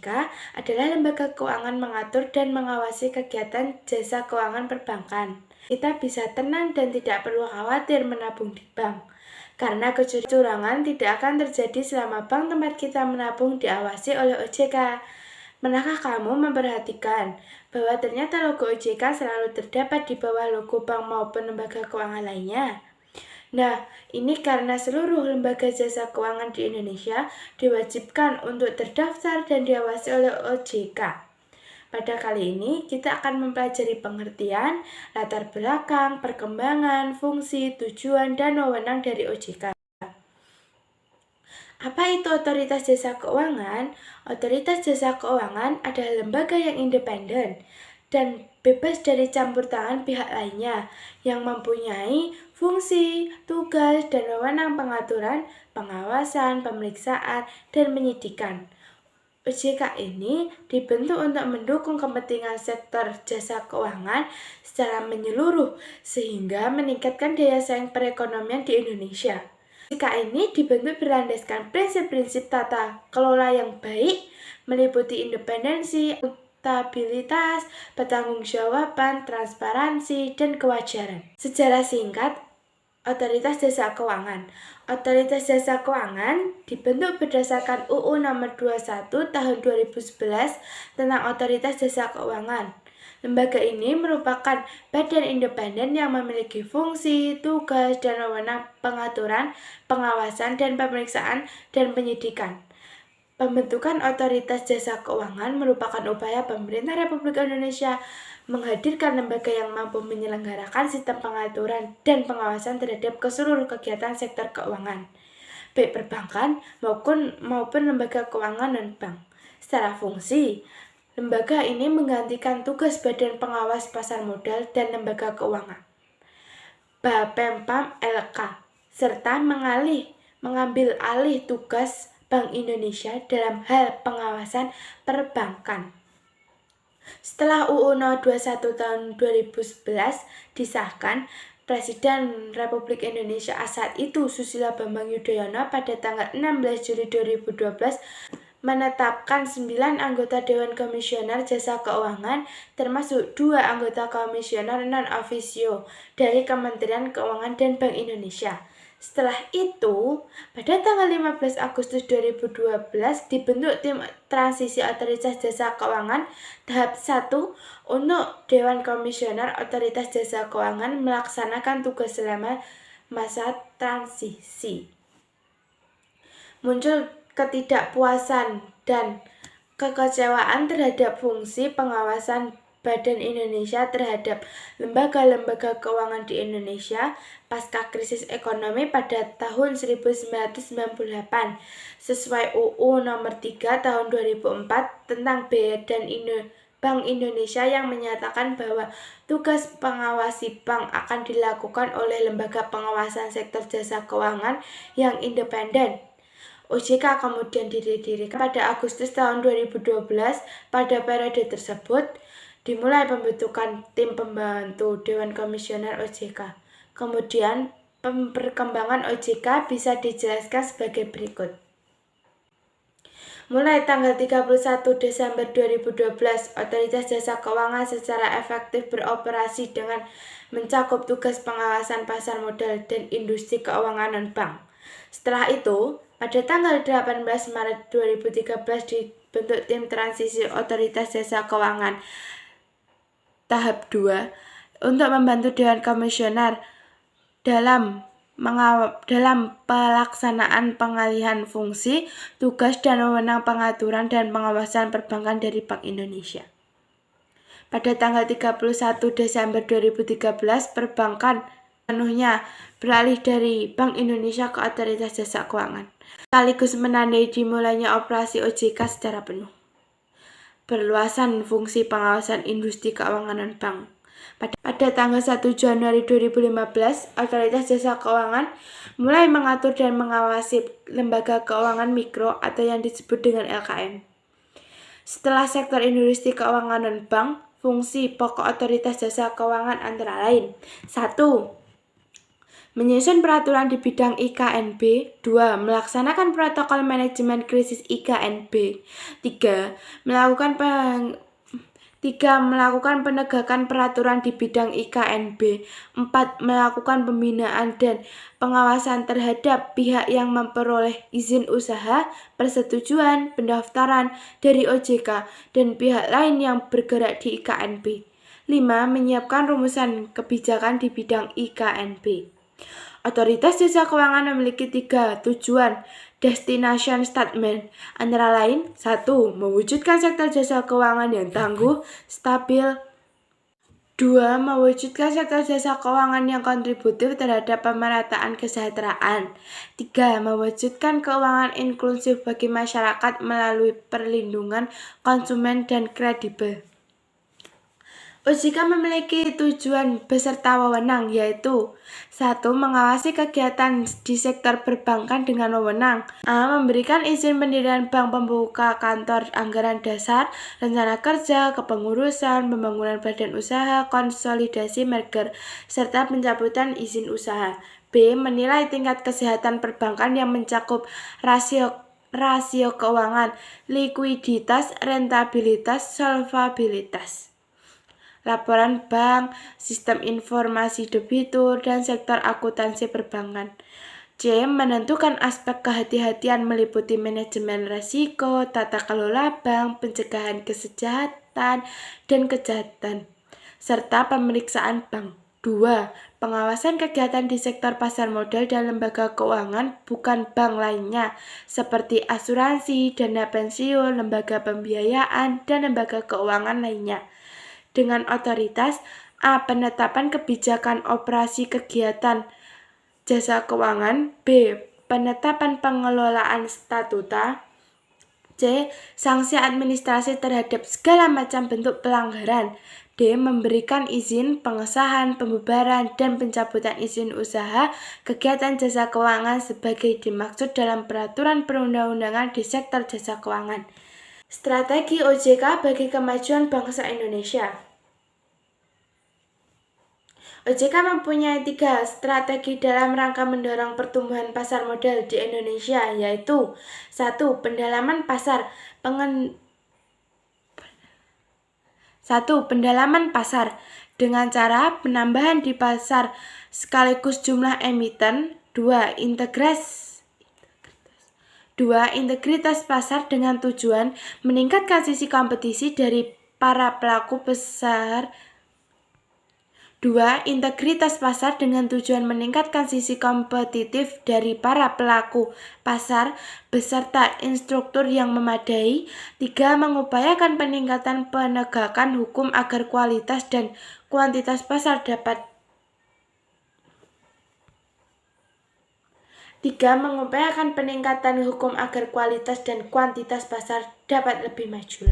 OJK adalah lembaga keuangan mengatur dan mengawasi kegiatan jasa keuangan perbankan. Kita bisa tenang dan tidak perlu khawatir menabung di bank, karena kecurangan tidak akan terjadi selama bank tempat kita menabung diawasi oleh OJK. Pernahkah kamu memperhatikan bahwa ternyata logo OJK selalu terdapat di bawah logo bank maupun lembaga keuangan lainnya? Nah, ini karena seluruh lembaga jasa keuangan di Indonesia diwajibkan untuk terdaftar dan diawasi oleh OJK. Pada kali ini, kita akan mempelajari pengertian, latar belakang, perkembangan, fungsi, tujuan, dan wewenang dari OJK. Apa itu Otoritas Jasa Keuangan? Otoritas Jasa Keuangan adalah lembaga yang independen dan bebas dari campur tangan pihak lainnya yang mempunyai fungsi, tugas, dan wewenang pengaturan, pengawasan, pemeriksaan, dan penyidikan. OJK ini dibentuk untuk mendukung kepentingan sektor jasa keuangan secara menyeluruh sehingga meningkatkan daya saing perekonomian di Indonesia. OJK ini dibentuk berlandaskan prinsip-prinsip tata kelola yang baik, meliputi independensi, akuntabilitas, pertanggungjawaban, transparansi, dan kewajaran. Sejarah singkat Otoritas Jasa Keuangan. Otoritas Jasa Keuangan dibentuk berdasarkan UU Nomor 21 Tahun 2011 tentang Otoritas Jasa Keuangan. Lembaga ini merupakan badan independen yang memiliki fungsi, tugas, dan wewenang pengaturan, pengawasan, dan pemeriksaan dan penyidikan. Pembentukan Otoritas Jasa Keuangan merupakan upaya pemerintah Republik Indonesia menghadirkan lembaga yang mampu menyelenggarakan sistem pengaturan dan pengawasan terhadap keseluruh kegiatan sektor keuangan, baik perbankan maupun lembaga keuangan non-bank. Secara fungsi, lembaga ini menggantikan tugas Badan Pengawas Pasar Modal dan Lembaga Keuangan, Bapempam LK, serta mengambil alih tugas Bank Indonesia dalam hal pengawasan perbankan. Setelah UU No. 21 tahun 2011 disahkan, Presiden Republik Indonesia saat itu Susilo Bambang Yudhoyono pada tanggal 16 Juli 2012 menetapkan 9 anggota Dewan Komisioner Jasa Keuangan termasuk 2 anggota komisioner non-officio dari Kementerian Keuangan dan Bank Indonesia. Setelah itu, pada tanggal 15 Agustus 2012 dibentuk tim transisi Otoritas Jasa Keuangan tahap 1 untuk Dewan Komisioner Otoritas Jasa Keuangan melaksanakan tugas selama masa transisi. Muncul ketidakpuasan dan kekecewaan terhadap fungsi pengawasan Badan Indonesia terhadap lembaga-lembaga keuangan di Indonesia pasca krisis ekonomi pada tahun 1998 sesuai UU Nomor 3 Tahun 2004 tentang Bank Indonesia yang menyatakan bahwa tugas pengawasi bank akan dilakukan oleh lembaga pengawasan sektor jasa keuangan yang independen. OJK kemudian didirikan pada Agustus tahun 2012. Pada periode tersebut, dimulai pembentukan tim pembantu Dewan Komisioner OJK. Kemudian, perkembangan OJK bisa dijelaskan sebagai berikut. Mulai tanggal 31 Desember 2012, Otoritas Jasa Keuangan secara efektif beroperasi dengan mencakup tugas pengawasan pasar modal dan industri keuangan non-bank. Setelah itu, pada tanggal 18 Maret 2013 dibentuk tim transisi Otoritas Jasa Keuangan tahap 2 untuk membantu Dewan Komisioner dalam pelaksanaan pengalihan fungsi, tugas, dan wewenang pengaturan dan pengawasan perbankan dari Bank Indonesia. Pada tanggal 31 Desember 2013, perbankan penuhnya beralih dari Bank Indonesia ke Otoritas Jasa Keuangan, sekaligus menandai dimulainya operasi OJK secara penuh. Perluasan fungsi pengawasan industri keuangan non-bank. Pada tanggal 1 Januari 2015, Otoritas Jasa Keuangan mulai mengatur dan mengawasi lembaga keuangan mikro atau yang disebut dengan LKM. Setelah sektor industri keuangan non-bank, fungsi pokok Otoritas Jasa Keuangan antara lain: 1. menyusun peraturan di bidang IKNB. 2. Melaksanakan protokol manajemen krisis IKNB. 3. Melakukan penegakan peraturan di bidang IKNB. 4. Melakukan pembinaan dan pengawasan terhadap pihak yang memperoleh izin usaha, persetujuan, pendaftaran dari OJK, dan pihak lain yang bergerak di IKNB. 5. Menyiapkan rumusan kebijakan di bidang IKNB. Otoritas Jasa Keuangan memiliki 3 tujuan destination statement, antara lain 1. Mewujudkan sektor jasa keuangan yang tangguh, stabil. 2. Mewujudkan sektor jasa keuangan yang kontributif terhadap pemerataan kesejahteraan. 3. Mewujudkan keuangan inklusif bagi masyarakat melalui perlindungan konsumen dan kredibel. OJK memiliki tujuan beserta wewenang, yaitu 1. Mengawasi kegiatan di sektor perbankan dengan wewenang. A. Memberikan izin pendirian bank, pembuka kantor, anggaran dasar, rencana kerja, kepengurusan, pembangunan badan usaha, konsolidasi merger, serta pencabutan izin usaha. B. Menilai tingkat kesehatan perbankan yang mencakup rasio keuangan, likuiditas, rentabilitas, solvabilitas, laporan bank, sistem informasi debitur, dan sektor akuntansi perbankan. C. Menentukan aspek kehati-hatian meliputi manajemen risiko, tata kelola bank, pencegahan kejahatan dan kejahatan, serta pemeriksaan bank. 2. Pengawasan kegiatan di sektor pasar modal dan lembaga keuangan bukan bank lainnya, seperti asuransi, dana pensiun, lembaga pembiayaan, dan lembaga keuangan lainnya. Dengan otoritas: A. Penetapan kebijakan operasi kegiatan jasa keuangan. B. Penetapan pengelolaan statuta. C. Sanksi administrasi terhadap segala macam bentuk pelanggaran. D. Memberikan izin, pengesahan, pembubaran, dan pencabutan izin usaha kegiatan jasa keuangan sebagai dimaksud dalam peraturan perundang-undangan di sektor jasa keuangan. Strategi OJK bagi kemajuan bangsa Indonesia. OJK mempunyai 3 strategi dalam rangka mendorong pertumbuhan pasar modal di Indonesia, yaitu 1. Pendalaman pasar. Pendalaman pasar dengan cara penambahan di pasar sekaligus jumlah emiten. 2. Integritas pasar dengan tujuan meningkatkan sisi kompetisi dari para pelaku pasar. 2. Integritas pasar dengan tujuan meningkatkan sisi kompetitif dari para pelaku pasar beserta instruktur yang memadai. 3. Mengupayakan peningkatan penegakan hukum agar kualitas dan kuantitas pasar dapat lebih maju.